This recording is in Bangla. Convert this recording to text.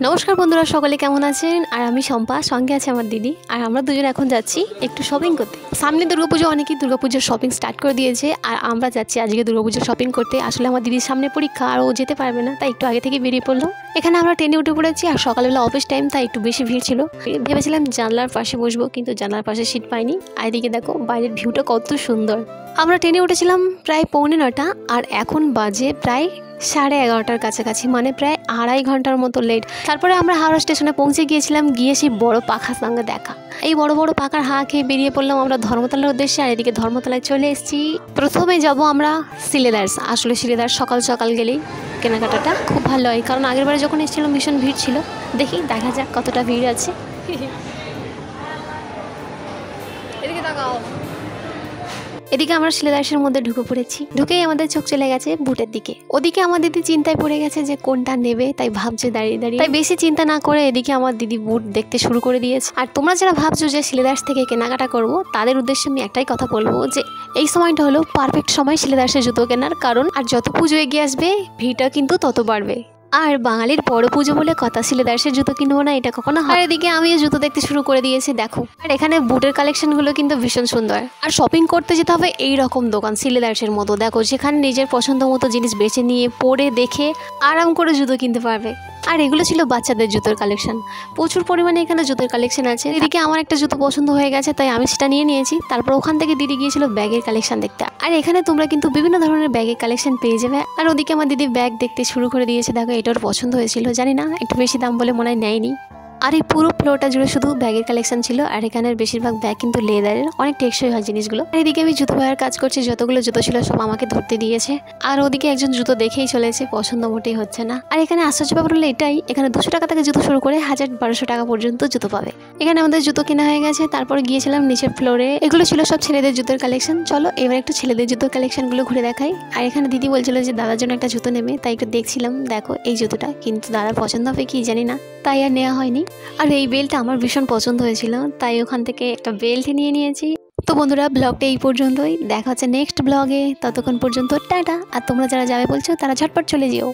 নমস্কার বন্ধুরা, সকলে কেমন আছেন? আর আমি শম্পা, সঙ্গে আছে আমার দিদি। আর আমরা দুজন এখন যাচ্ছি একটু শপিং করতে। সামনে দুর্গাপুজো, অনেকেই দুর্গাপুজোর শপিং স্টার্ট করে দিয়েছে। আর আমরা যাচ্ছি আজকে দুর্গাপুজোর শপিং করতে। আসলে আমার দিদির সামনে পরীক্ষা, আর ও যেতে পারবে না, তাই একটু আগে থেকে বেরিয়ে পড়লো। এখানে আমরা ট্রেনে উঠে পড়েছি, আর সকালবেলা অফিস টাইম, তাই একটু বেশি ভিড় ছিল। ভেবেছিলাম জানলার পাশে বসবো, কিন্তু জানলার পাশে সিট পাইনি। আর এদিকে দেখো বাইরের ভিউটা কত সুন্দর। আমরা ট্রেনে উঠেছিলাম প্রায় 9:45, আর এখন বাজে প্রায় 11:30 কাছাকাছি, মানে প্রায় 2.5 ঘন্টার মতো লেট। তারপরে আমরা হাওড়া স্টেশনে পৌঁছে গিয়েছিলাম, গিয়ে সেই বড় পাখার সঙ্গে দেখা। এই বড় বড় পাখার হাঁ খেয়ে বেরিয়ে পড়লাম আমরা ধর্মতলার উদ্দেশ্যে। আর এদিকে ধর্মতলায় চলে এসেছি। প্রথমে যাব আমরা সিলেদার্স। আসলে সিলেদার্স সকাল সকাল গেলেই কেনাকাটাটা খুব ভালো হয়, কারণ আগের বারে যখন এসেছিলাম ভীষণ ভিড় ছিল। দেখি দেখা যাক কতটা ভিড় আছে। এদিকে আমরা সিলেদার্সের মধ্যে ঢুকে পড়েছি। ঢুকেই আমাদের চোখ চলে গেছে বুটের দিকে। ওদিকে আমার দিদি চিন্তায় পড়ে গেছে যে কোনটা নেবে, তাই ভাবছে দাঁড়িয়ে দাঁড়িয়ে। তাই বেশি চিন্তা না করে এদিকে আমার দিদি বুট দেখতে শুরু করে দিয়েছে। আর তোমরা যারা ভাবছো যে সিলেদার্স থেকে কেনাকাটা করব, তাদের উদ্দেশ্যে আমি একটাই কথা বলবো, যে এই সময়টা হলো পারফেক্ট সময় সিলেদার্সের জুতো কেনার। কারণ আর যত পুজো এগিয়ে আসবে, ভিড়টা কিন্তু তত বাড়বে। আর বাঙালির বড় পুজো বলে কথা, সিলেদার্সের জুতো কিনবো না এটা কখনো হয়? আর এদিকে আমিও জুতো দেখতে শুরু করে দিয়েছি, দেখো। আর এখানে বুটের কালেকশনগুলো কিন্তু ভীষণ সুন্দর। আর শপিং করতে যেতে হবে এই রকম দোকান সিলেদার্সের মতো, দেখো, যেখানে নিজের পছন্দ মতো জিনিস বেছে নিয়ে পরে দেখে আরাম করে জুতো কিনতে পারবে। আর এগুলো ছিল বাচ্চাদের জুতোর কালেকশন। প্রচুর পরিমাণে এখানে জুতোর কালেকশন আছে। এদিকে আমার একটা জুতো পছন্দ হয়ে গেছে, তাই আমি সেটা নিয়ে নিয়েছি। তারপর ওখান থেকে দিদি গিয়েছিল ব্যাগের কালেকশন দেখতে। আর এখানে তোমরা কিন্তু বিভিন্ন ধরনের ব্যাগের কালেকশন পেয়ে যাবে। আর ওদিকে আমার দিদি ব্যাগ দেখতে শুরু করে দিয়েছে। দেখো, এটার পছন্দ হয়েছিল, জানি না একটু বেশি দাম বলে মনে হয় নেয়নি। আর এই পুরো ফ্লোরটা জুড়ে শুধু ব্যাগের কালেকশন ছিল। আর এখানের বেশিরভাগ ব্যাগ কিন্তু লেদারের, অনেক টেকসই হয় জিনিসগুলো। আর এদিকে আমি জুতো ভাইয়ের কাজ করছি, যতগুলো জুতো ছিল সব আমাকে ধরতে দিয়েছে। আর ওদিকে একজন জুতো দেখেই চলেছে, পছন্দ মোটেই হচ্ছে না। আর এখানে আশ্চর্য ব্যাপার হলো এটাই, এখানে 200 টাকা থেকে জুতো শুরু করে 1000-1200 টাকা পর্যন্ত জুতো পাবে। এখানে আমাদের জুতো কেনা হয়ে গেছে। তারপর গিয়েছিলাম নিচের ফ্লোরে। এগুলো ছিল সব ছেলেদের জুতোর কালেকশন। চলো এবার একটু ছেলেদের জুতোর কালেকশনগুলো ঘুরে দেখাই। আর এখানে দিদি বলছিল যে দাদার জন্য একটা জুতো নেবে, তাই একটু দেখছিলাম। দেখো এই জুতোটা, কিন্তু দাদার পছন্দ হবে কি জানি না, তাই আর নেওয়া হয়নি। আর এই বেল্টটা আমার ভীষণ পছন্দ হয়েছিল, তাই ওখান থেকে একটা বেল্ট নিয়ে নিয়েছি। তো বন্ধুরা, ব্লগটা এই পর্যন্তই। দেখা হচ্ছে নেক্সট ব্লগে। ততক্ষণ পর্যন্ত টাটা। আর তোমরা যারা যাবে বলছো তারা ঝটপট চলে যেও।